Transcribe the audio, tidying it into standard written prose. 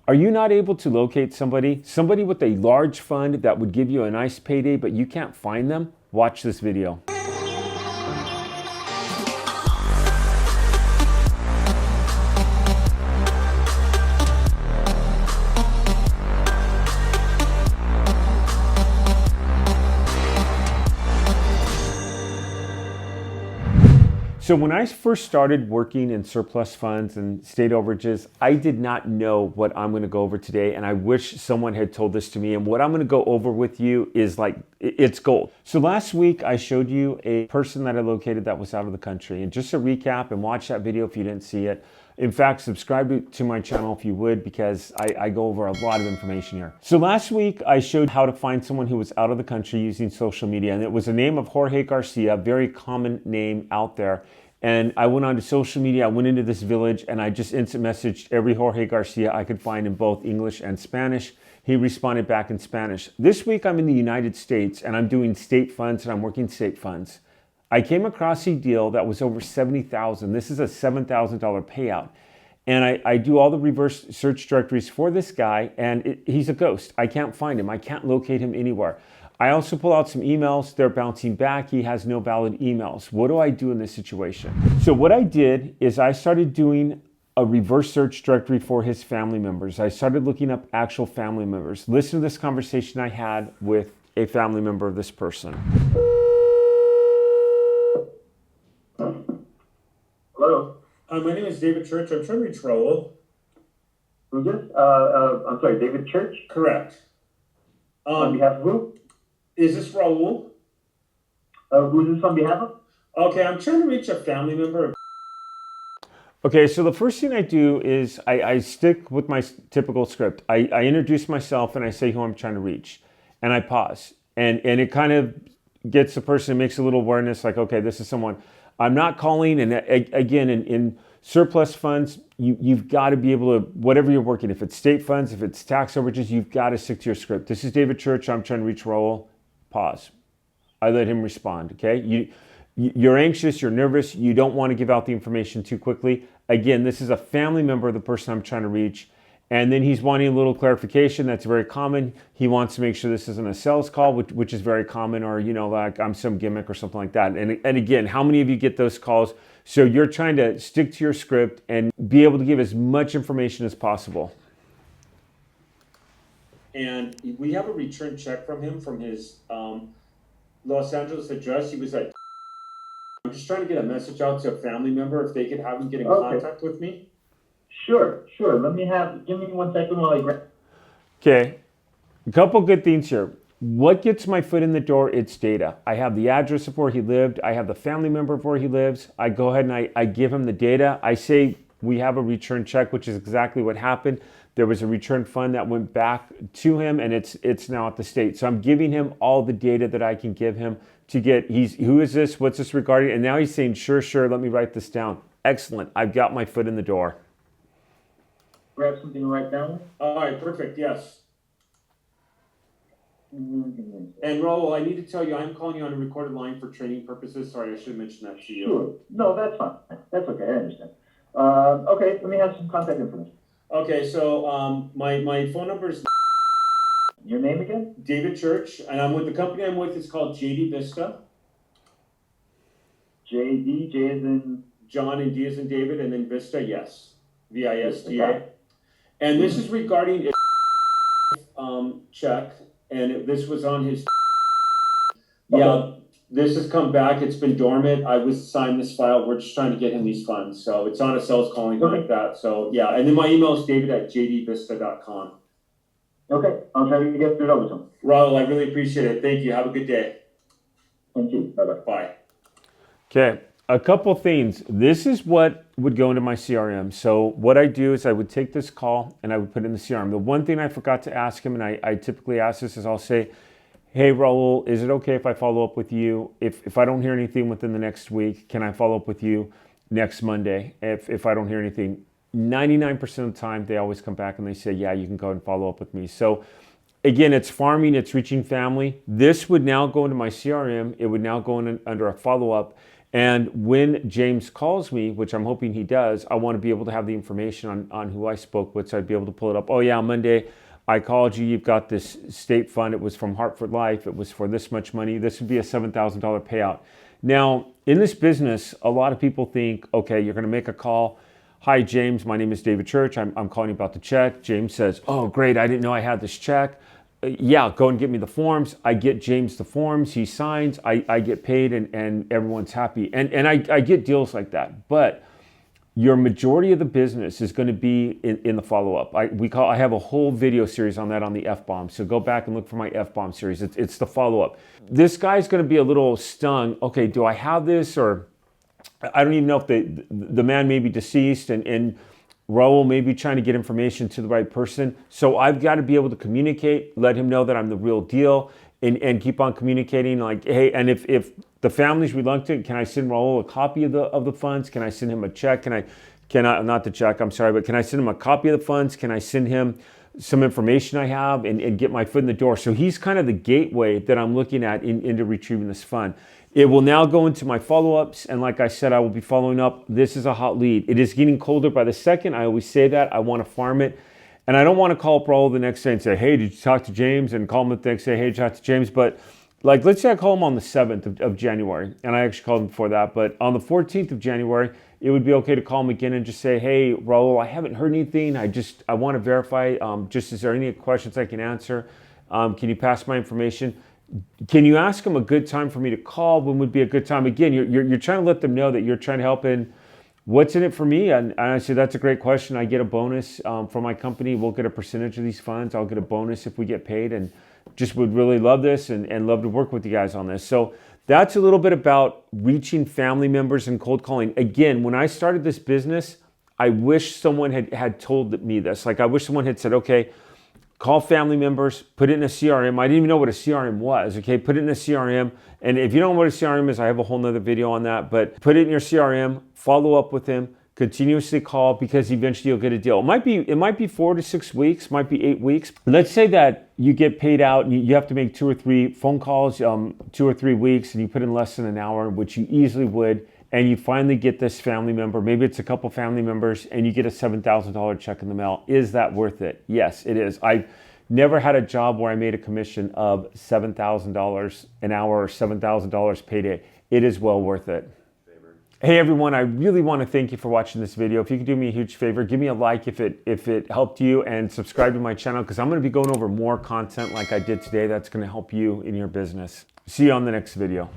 Are you not able to locate somebody with a large fund that would give you a nice payday, but you can't find them? Watch this video. So when I first started working in surplus funds and state overages, I did not know what I'm going to go over today, and I wish someone had told this to me. And what I'm going to go over with you is like, it's gold. So last week I showed you a person that I located that was out of the country. And just to recap, and watch that video if you didn't see it. In fact, subscribe to my channel if you would, because I go over a lot of information here. So last week I showed how to find someone who was out of the country using social media, and it was the name of Jorge Garcia, very common name out there. And I went onto social media, I went into this village, and I just instant messaged every Jorge Garcia I could find in both English and Spanish. He responded back in Spanish. This week I'm in the United States and I'm doing state funds and I'm working state funds. I came across a deal that was over $70,000. This is a $7,000 payout. And I do all the reverse search directories for this guy, and he's a ghost. I can't find him. I can't locate him anywhere. I also pull out some emails. They're bouncing back. He has no valid emails. What do I do in this situation? So what I did is I started doing a reverse search directory for his family members. I started looking up actual family members. Listen to this conversation I had with a family member of this person. Hello. My name is David Church. I'm trying to reach Raul. Who's this? I'm sorry, David Church? Correct. On behalf of who? Is this Raul? Who's this on behalf of? Okay, I'm trying to reach a family member. Okay, so the first thing I do is I stick with my typical script. I introduce myself and I say who I'm trying to reach. And I pause. And it kind of gets the person, makes a little awareness like, okay, this is someone. I'm not calling, and again, in surplus funds, you've got to be able to, whatever you're working, if it's state funds, if it's tax overages, you've got to stick to your script. This is David Church. I'm trying to reach Raul. Pause. I let him respond, okay? You're anxious, you're nervous, you don't want to give out the information too quickly. Again, this is a family member of the person I'm trying to reach. And then he's wanting a little clarification. That's very common. He wants to make sure this isn't a sales call, which is very common, or, you know, like I'm some gimmick or something like that. And again, how many of you get those calls? So you're trying to stick to your script and be able to give as much information as possible. And we have a return check from him from his Los Angeles address. He was at, I'm just trying to get a message out to a family member if they could have him get in contact with me. Sure. Give me 1 second while I grab. Okay, a couple good things here. What gets my foot in the door? It's data. I have the address of where he lived. I have the family member of where he lives. I go ahead and I give him the data. I say we have a return check, which is exactly what happened. There was a return fund that went back to him, and it's now at the state. So I'm giving him all the data that I can give him to get, who is this? What's this regarding? And now he's saying, sure, let me write this down. Excellent. I've got my foot in the door. Grab something to write down. All right, perfect, yes. And Raul, I need to tell you, I'm calling you on a recorded line for training purposes. Sorry, I should have mentioned that to you. Sure. No, that's fine. That's okay. I understand. Okay, let me have some contact information. Okay, so my phone number is... Your name again? David Church, and I'm with the company I'm with. It's called JD Vista. JD, J as in... John and D as in David, and then Vista, yes. VISTA. Okay. And this is regarding a check, and this was on his... Okay. Yeah, this has come back. It's been dormant. I was assigned this file. We're just trying to get him these funds. So it's on a sales call, anything like that. So yeah, and then my email is david@jdvista.com. Okay, I'll try to get it over to him. Raul, I really appreciate it. Thank you. Have a good day. Thank you. Bye-bye. Bye. Okay, a couple things. This is what would go into my CRM. So what I do is I would take this call and I would put it in the CRM. The one thing I forgot to ask him, and I typically ask this, is I'll say, hey, Raul, is it okay if I follow up with you? If I don't hear anything within the next week, can I follow up with you next Monday? If I don't hear anything, 99% of the time, they always come back and they say, yeah, you can go and follow up with me. So again, it's farming, it's reaching family. This would now go into my CRM. It would now go in under a follow-up. And when James calls me, which I'm hoping he does, I want to be able to have the information on who I spoke with, so I'd be able to pull it up. Oh yeah, on Monday, I called you, you've got this state fund, it was from Hartford Life, it was for this much money, this would be a $7,000 payout. Now, in this business, a lot of people think, okay, you're gonna make a call. Hi, James, my name is David Church, I'm calling you about the check. James says, oh great, I didn't know I had this check. Yeah, go and get me the forms. I get James the forms, he signs, I get paid, and everyone's happy. And I get deals like that. But your majority of the business is going to be in the follow-up. I have a whole video series on that on the F-bomb. So go back and look for my F-bomb series. It's the follow-up. This guy's going to be a little stung. Okay, do I have this? Or I don't even know if the man may be deceased, and Raul may be trying to get information to the right person. So I've got to be able to communicate, let him know that I'm the real deal, and keep on communicating like, hey, and if the family's reluctant, can I send Raul a copy of the funds? Can I send him a check? Can I not the check, I'm sorry, but can I send him a copy of the funds? Can I send him some information I have and get my foot in the door? So he's kind of the gateway that I'm looking at into retrieving this fund. It will now go into my follow-ups, and like I said, I will be following up. This is a hot lead. It is getting colder by the second. I always say that. I want to farm it. And I don't want to call up Raul the next day and say, hey, did you talk to James? And call him the next day, hey, did you talk to James? But like, let's say I call him on the 7th of January, and I actually called him before that. But on the 14th of January, it would be okay to call him again and just say, hey, Raul, I haven't heard anything. I want to verify, just is there any questions I can answer? Can you pass my information? Can you ask them a good time for me to call? When would be a good time? Again, you're trying to let them know that you're trying to help in what's in it for me. And I say, that's a great question. I get a bonus from my company. We'll get a percentage of these funds. I'll get a bonus if we get paid, and just would really love this and love to work with you guys on this. So that's a little bit about reaching family members and cold calling. Again, when I started this business, I wish someone had told me this. Like, I wish someone had said, okay, call family members, put it in a CRM. I didn't even know what a CRM was, okay? Put it in a CRM. And if you don't know what a CRM is, I have a whole nother video on that. But put it in your CRM, follow up with him, continuously call, because eventually you'll get a deal. It might be 4 to 6 weeks, might be 8 weeks. Let's say that you get paid out and you have to make 2 or 3 phone calls, 2 or 3 weeks, and you put in less than an hour, which you easily would. And you finally get this family member, maybe it's a couple family members, and you get a $7,000 check in the mail. Is that worth it? Yes, it is. I've never had a job where I made a commission of $7,000 an hour or $7,000 payday. It is well worth it. Hey everyone, I really want to thank you for watching this video. If you could do me a huge favor, give me a like if it helped you, and subscribe to my channel, because I'm going to be going over more content like I did today that's going to help you in your business. See you on the next video.